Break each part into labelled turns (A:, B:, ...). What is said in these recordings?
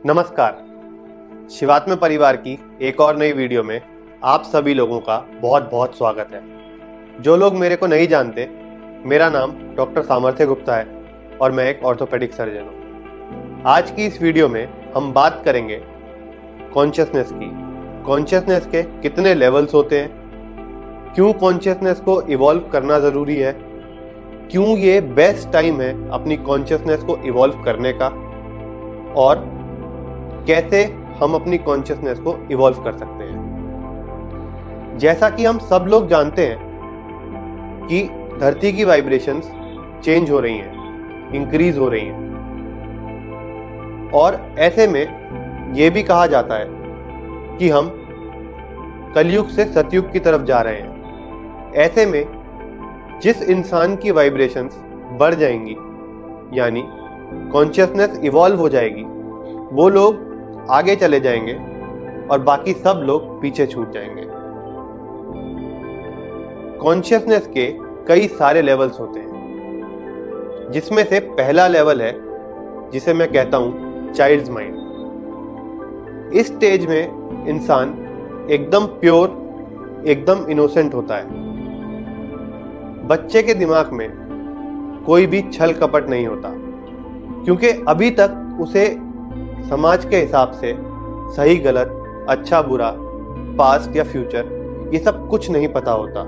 A: नमस्कार। शिवात्म परिवार की एक और नई वीडियो में आप सभी लोगों का बहुत बहुत स्वागत है। जो लोग मेरे को नहीं जानते, मेरा नाम डॉक्टर सामर्थ्य गुप्ता है और मैं एक ऑर्थोपेडिक सर्जन हूँ। आज की इस वीडियो में हम बात करेंगे कॉन्शियसनेस की। कॉन्शियसनेस के कितने लेवल्स होते हैं, क्यों कॉन्शियसनेस को इवॉल्व करना ज़रूरी है, क्यों ये बेस्ट टाइम है अपनी कॉन्शियसनेस को इवॉल्व करने का, और कैसे हम अपनी कॉन्शियसनेस को इवॉल्व कर सकते हैं। जैसा कि हम सब लोग जानते हैं कि धरती की वाइब्रेशंस चेंज हो रही हैं, इंक्रीज हो रही हैं, और ऐसे में ये भी कहा जाता है कि हम कलयुग से सतयुग की तरफ जा रहे हैं। ऐसे में जिस इंसान की वाइब्रेशंस बढ़ जाएंगी, यानी कॉन्शियसनेस इवॉल्व हो जाएगी, वो लोग आगे चले जाएंगे और बाकी सब लोग पीछे छूट जाएंगे। कॉन्शियसनेस के कई सारे लेवल्स होते हैं, जिसमें से पहला लेवल है जिसे मैं कहता हूं चाइल्ड्स माइंड। इस स्टेज में इंसान एकदम प्योर, एकदम इनोसेंट होता है। बच्चे के दिमाग में कोई भी छल कपट नहीं होता, क्योंकि अभी तक उसे समाज के हिसाब से सही गलत, अच्छा बुरा, पास्ट या फ्यूचर ये सब कुछ नहीं पता होता।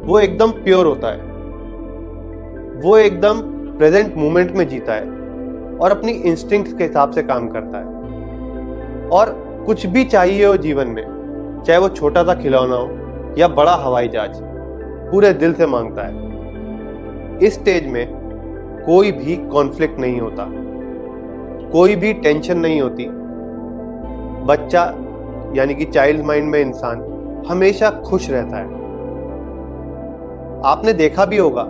A: वो एकदम प्योर होता है, वो एकदम प्रेजेंट मोमेंट में जीता है और अपनी इंस्टिंक्ट्स के हिसाब से काम करता है। और कुछ भी चाहिए हो जीवन में, चाहे वो छोटा सा खिलौना हो या बड़ा हवाई जहाज, पूरे दिल से मांगता है। इस स्टेज में कोई भी कॉन्फ्लिक्ट नहीं होता, कोई भी टेंशन नहीं होती। बच्चा यानी कि चाइल्ड माइंड में इंसान हमेशा खुश रहता है। आपने देखा भी होगा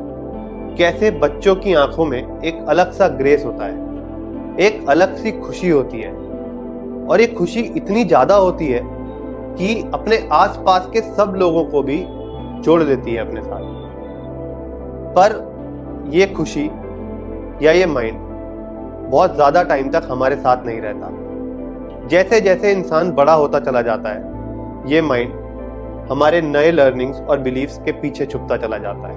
A: कैसे बच्चों की आंखों में एक अलग सा ग्रेस होता है, एक अलग सी खुशी होती है, और ये खुशी इतनी ज्यादा होती है कि अपने आसपास के सब लोगों को भी जोड़ देती है अपने साथ। पर ये खुशी या ये माइंड बहुत ज़्यादा टाइम तक हमारे साथ नहीं रहता। जैसे जैसे इंसान बड़ा होता चला जाता है, ये माइंड हमारे नए लर्निंग्स और बिलीफ्स के पीछे छुपता चला जाता है।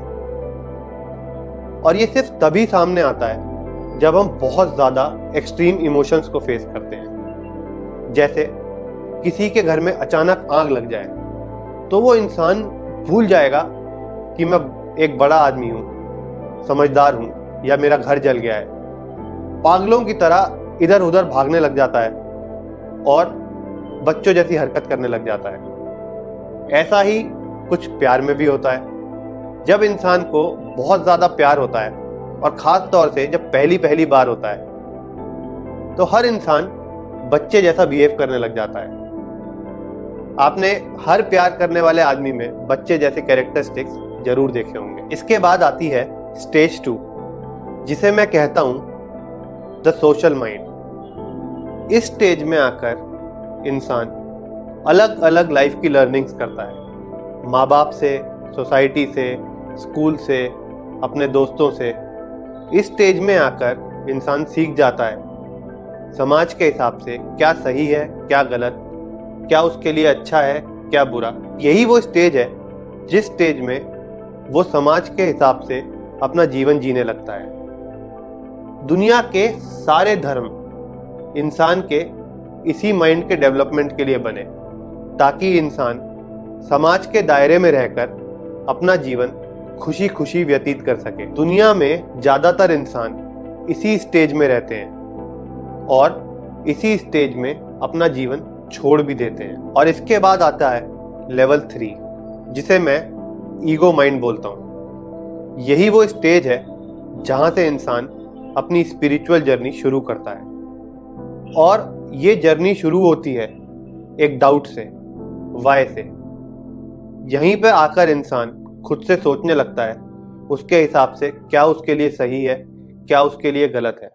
A: और ये सिर्फ तभी सामने आता है जब हम बहुत ज़्यादा एक्सट्रीम इमोशंस को फेस करते हैं। जैसे किसी के घर में अचानक आग लग जाए तो वो इंसान भूल जाएगा कि मैं एक बड़ा आदमी हूँ, समझदार हूँ, या मेरा घर जल गया है। पागलों की तरह इधर उधर भागने लग जाता है और बच्चों जैसी हरकत करने लग जाता है। ऐसा ही कुछ प्यार में भी होता है। जब इंसान को बहुत ज्यादा प्यार होता है, और खास तौर से जब पहली पहली बार होता है, तो हर इंसान बच्चे जैसा बिहेव करने लग जाता है। आपने हर प्यार करने वाले आदमी में बच्चे जैसे कैरेक्टरिस्टिक्स जरूर देखे होंगे। इसके बाद आती है स्टेज 2, जिसे मैं कहता हूं द सोशल माइंड। इस स्टेज में आकर इंसान अलग अलग लाइफ की लर्निंग्स करता है, माँ बाप से, सोसाइटी से, स्कूल से, अपने दोस्तों से। इस स्टेज में आकर इंसान सीख जाता है समाज के हिसाब से क्या सही है, क्या गलत, क्या उसके लिए अच्छा है, क्या बुरा। यही वो स्टेज है जिस स्टेज में वो समाज के हिसाब से अपना जीवन जीने लगता है। दुनिया के सारे धर्म इंसान के इसी माइंड के डेवलपमेंट के लिए बने, ताकि इंसान समाज के दायरे में रहकर अपना जीवन खुशी खुशी व्यतीत कर सके। दुनिया में ज्यादातर इंसान इसी स्टेज में रहते हैं और इसी स्टेज में अपना जीवन छोड़ भी देते हैं। और इसके बाद आता है लेवल 3, जिसे मैं ईगो माइंड बोलता हूँ। यही वो स्टेज है जहां से इंसान अपनी स्पिरिचुअल जर्नी शुरू करता है, और ये जर्नी शुरू होती है एक डाउट से, वाई से। यहीं पे आकर इंसान खुद से सोचने लगता है उसके हिसाब से क्या उसके लिए सही है, क्या उसके लिए गलत है,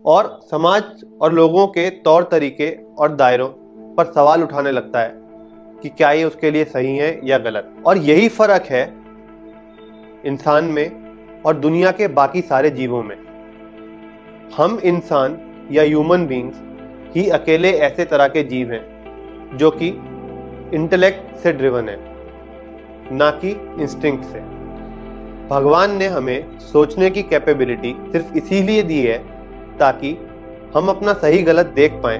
A: और समाज और लोगों के तौर तरीके और दायरों पर सवाल उठाने लगता है कि क्या ये उसके लिए सही है या गलत। और यही फर्क है इंसान में और दुनिया के बाकी सारे जीवों में। हम इंसान या ह्यूमन बींग्स ही अकेले ऐसे तरह के जीव हैं जो कि इंटेलेक्ट से ड्रिवन है, ना कि इंस्टिंक्ट से। भगवान ने हमें सोचने की कैपेबिलिटी सिर्फ इसीलिए दी है ताकि हम अपना सही गलत देख पाएं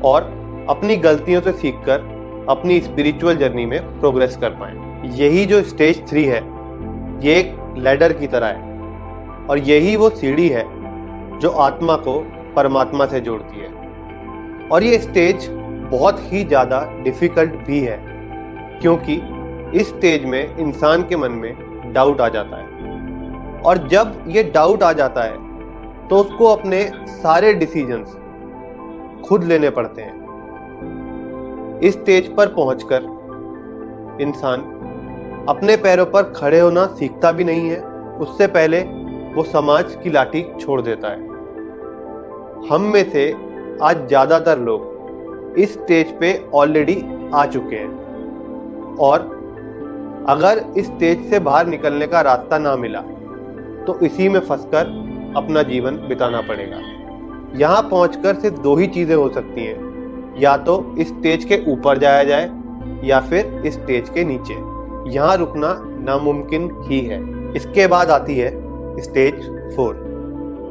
A: और अपनी गलतियों से सीखकर अपनी स्पिरिचुअल जर्नी में प्रोग्रेस कर पाएं। यही जो स्टेज 3 है, ये एक लैडर की तरह है और यही वो सीढ़ी है जो आत्मा को परमात्मा से जोड़ती है। और ये स्टेज बहुत ही ज़्यादा डिफिकल्ट भी है, क्योंकि इस स्टेज में इंसान के मन में डाउट आ जाता है और जब ये डाउट आ जाता है तो उसको अपने सारे डिसीजंस खुद लेने पड़ते हैं। इस स्टेज पर पहुंचकर इंसान अपने पैरों पर खड़े होना सीखता भी नहीं है, उससे पहले वो समाज की लाठी छोड़ देता है। हम में से आज ज़्यादातर लोग इस स्टेज पे ऑलरेडी आ चुके हैं और अगर इस स्टेज से बाहर निकलने का रास्ता ना मिला तो इसी में फंसकर अपना जीवन बिताना पड़ेगा। यहाँ पहुंचकर सिर्फ दो ही चीज़ें हो सकती हैं, या तो इस स्टेज के ऊपर जाया जाए या फिर इस स्टेज के नीचे। यहाँ रुकना नामुमकिन ही है। इसके बाद आती है स्टेज 4,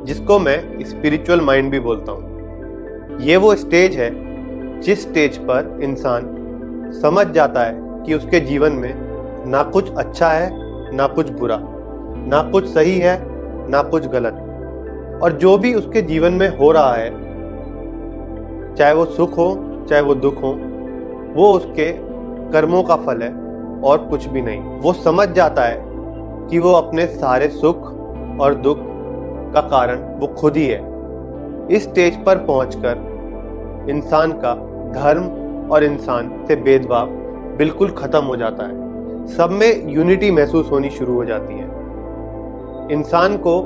A: जिसको मैं स्पिरिचुअल माइंड भी बोलता हूँ। ये वो स्टेज है जिस स्टेज पर इंसान समझ जाता है कि उसके जीवन में ना कुछ अच्छा है ना कुछ बुरा, ना कुछ सही है ना कुछ गलत, और जो भी उसके जीवन में हो रहा है, चाहे वो सुख हो चाहे वो दुख हो, वो उसके कर्मों का फल है और कुछ भी नहीं। वो समझ जाता है कि वो अपने सारे सुख और दुख का कारण वो खुद ही है। इस स्टेज पर पहुंचकर इंसान का धर्म और इंसान से भेदभाव बिल्कुल खत्म हो जाता है। सब में यूनिटी महसूस होनी शुरू हो जाती है। इंसान को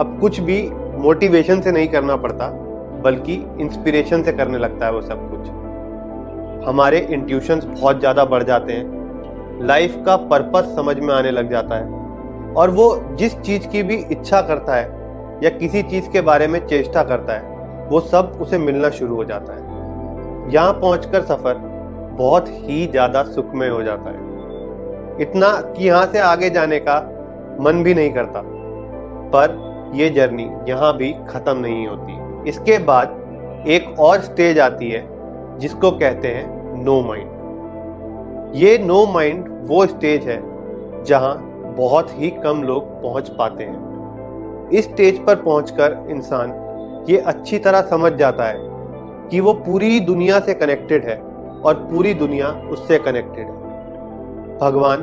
A: अब कुछ भी मोटिवेशन से नहीं करना पड़ता, बल्कि इंस्पिरेशन से करने लगता है वो सब कुछ। हमारे इंट्यूशंस बहुत ज़्यादा बढ़ जाते हैं, लाइफ का पर्पस समझ में आने लग जाता है और वो जिस चीज़ की भी इच्छा करता है या किसी चीज़ के बारे में चेष्टा करता है, वो सब उसे मिलना शुरू हो जाता है। यहाँ पहुंचकर सफ़र बहुत ही ज़्यादा सुखमय हो जाता है, इतना कि यहाँ से आगे जाने का मन भी नहीं करता। पर ये जर्नी यहाँ भी ख़त्म नहीं होती। इसके बाद एक और स्टेज आती है जिसको कहते हैं नो माइंड। ये नो माइंड वो स्टेज है जहाँ बहुत ही कम लोग पहुँच पाते हैं। इस स्टेज पर पहुंचकर इंसान ये अच्छी तरह समझ जाता है कि वो पूरी दुनिया से कनेक्टेड है और पूरी दुनिया उससे कनेक्टेड है। भगवान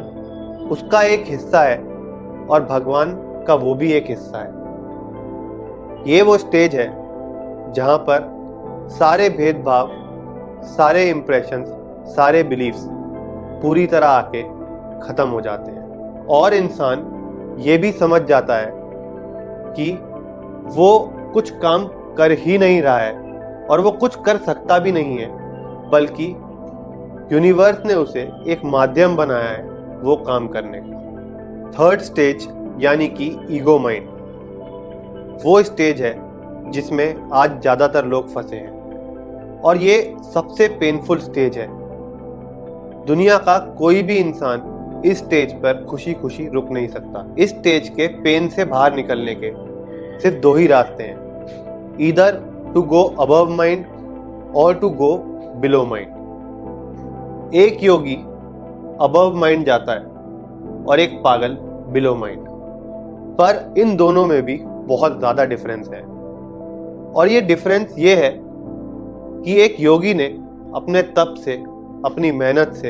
A: उसका एक हिस्सा है और भगवान का वो भी एक हिस्सा है। ये वो स्टेज है जहाँ पर सारे भेदभाव, सारे इम्प्रेशंस, सारे बिलीफ्स पूरी तरह आके ख़त्म हो जाते हैं और इंसान ये भी समझ जाता है कि वो कुछ काम कर ही नहीं रहा है और वो कुछ कर सकता भी नहीं है, बल्कि यूनिवर्स ने उसे एक माध्यम बनाया है वो काम करने का। थर्ड स्टेज यानी कि ईगो माइंड वो स्टेज है जिसमें आज ज़्यादातर लोग फंसे हैं और ये सबसे पेनफुल स्टेज है। दुनिया का कोई भी इंसान इस स्टेज पर खुशी खुशी रुक नहीं सकता। इस स्टेज के पेन से बाहर निकलने के सिर्फ दो ही रास्ते हैं, either to go above mind और टू गो बिलो माइंड। एक योगी अबव माइंड जाता है और एक पागल बिलो माइंड, पर इन दोनों में भी बहुत ज़्यादा डिफरेंस है। और ये डिफरेंस ये है कि एक योगी ने अपने तप से, अपनी मेहनत से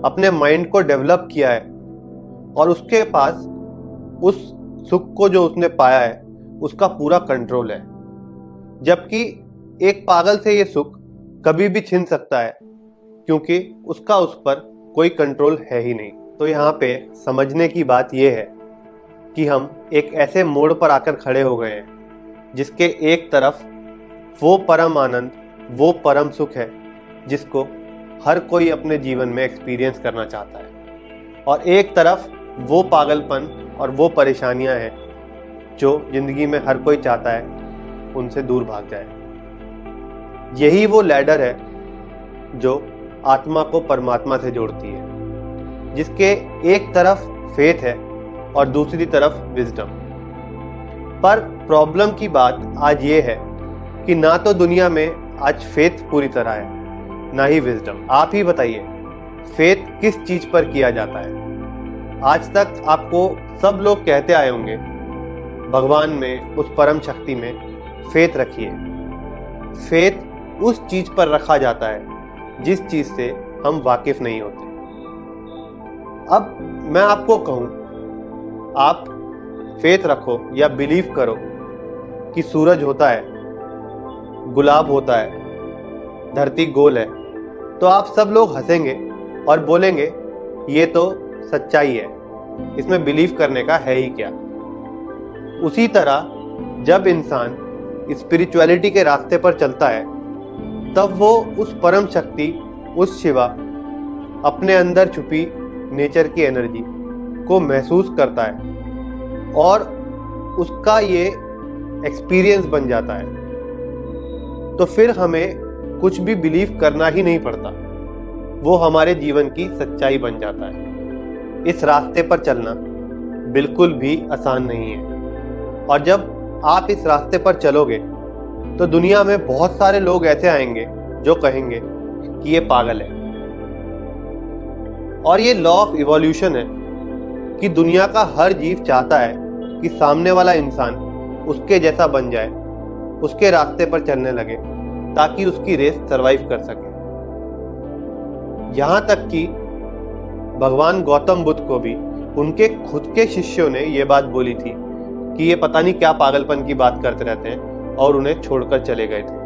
A: अपने माइंड को डेवलप किया है और उसके पास उस सुख को जो उसने पाया है उसका पूरा कंट्रोल है, जबकि एक पागल से ये सुख कभी भी छिन सकता है क्योंकि उसका उस पर कोई कंट्रोल है ही नहीं। तो यहाँ पे समझने की बात यह है कि हम एक ऐसे मोड़ पर आकर खड़े हो गए हैं जिसके एक तरफ वो परम आनंद, वो परम सुख है जिसको हर कोई अपने जीवन में एक्सपीरियंस करना चाहता है, और एक तरफ वो पागलपन और वो परेशानियां हैं जो जिंदगी में हर कोई चाहता है उनसे दूर भाग जाए। यही वो लैडर है जो आत्मा को परमात्मा से जोड़ती है, जिसके एक तरफ फेथ है और दूसरी तरफ विजडम। पर प्रॉब्लम की बात आज ये है कि ना तो दुनिया में आज फेथ पूरी तरह है, ना ही विजडम। आप ही बताइए, फेथ किस चीज पर किया जाता है? आज तक आपको सब लोग कहते आए होंगे, भगवान में, उस परम शक्ति में फेथ रखिए। फेथ उस चीज पर रखा जाता है जिस चीज से हम वाकिफ नहीं होते। अब मैं आपको कहूं, आप फेथ रखो या बिलीव करो कि सूरज होता है, गुलाब होता है, धरती गोल है, तो आप सब लोग हंसेंगे और बोलेंगे ये तो सच्चाई है, इसमें बिलीव करने का है ही क्या। उसी तरह जब इंसान स्पिरिचुअलिटी के रास्ते पर चलता है, तब वो उस परम शक्ति, उस शिवा, अपने अंदर छुपी नेचर की एनर्जी को महसूस करता है और उसका ये एक्सपीरियंस बन जाता है। तो फिर हमें कुछ भी बिलीव करना ही नहीं पड़ता, वो हमारे जीवन की सच्चाई बन जाता है। इस रास्ते पर चलना बिल्कुल भी आसान नहीं है, और जब आप इस रास्ते पर चलोगे तो दुनिया में बहुत सारे लोग ऐसे आएंगे जो कहेंगे कि ये पागल है। और ये लॉ ऑफ इवोल्यूशन है कि दुनिया का हर जीव चाहता है कि सामने वाला इंसान उसके जैसा बन जाए, उसके रास्ते पर चलने लगे, ताकि उसकी रेस सरवाइव कर सके। यहां तक कि भगवान गौतम बुद्ध को भी उनके खुद के शिष्यों ने यह बात बोली थी कि ये पता नहीं क्या पागलपन की बात करते रहते हैं, और उन्हें छोड़कर चले गए थे।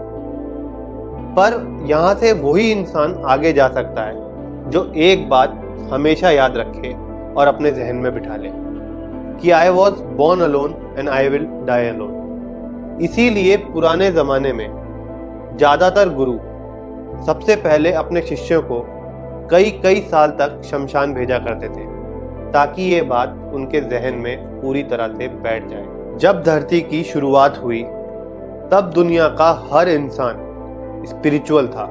A: पर यहां से वही इंसान आगे जा सकता है जो एक बात हमेशा याद रखे और अपने जहन में बिठा ले कि I was born alone and I will die alone. इसीलिए पुराने जमाने में ज्यादातर गुरु सबसे पहले अपने शिष्यों को कई कई साल तक शमशान भेजा करते थे, ताकि ये बात उनके जहन में पूरी तरह से बैठ जाए। जब धरती की शुरुआत हुई तब दुनिया का हर इंसान स्पिरिचुअल था,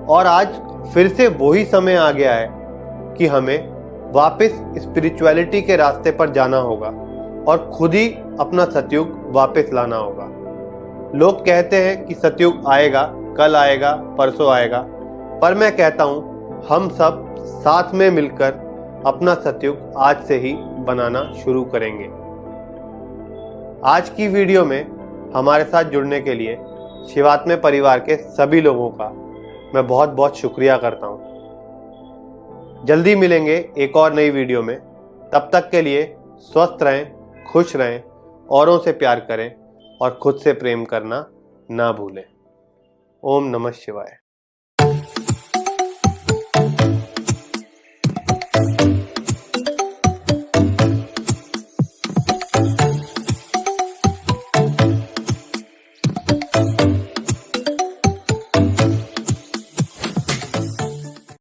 A: और आज फिर से वही समय आ गया है कि हमें वापस स्पिरिचुअलिटी के रास्ते पर जाना होगा और खुद ही अपना सतयुग वापस लाना होगा। लोग कहते हैं कि सतयुग आएगा, कल आएगा, परसों आएगा, पर मैं कहता हूं हम सब साथ में मिलकर अपना सतयुग आज से ही बनाना शुरू करेंगे। आज की वीडियो में हमारे साथ जुड़ने के लिए शिवात्मे परिवार के सभी लोगों का मैं बहुत बहुत शुक्रिया करता हूं। जल्दी मिलेंगे एक और नई वीडियो में। तब तक के लिए स्वस्थ रहें, खुश रहें, औरों से प्यार करें और खुद से प्रेम करना ना भूलें। ओम नमः शिवाय।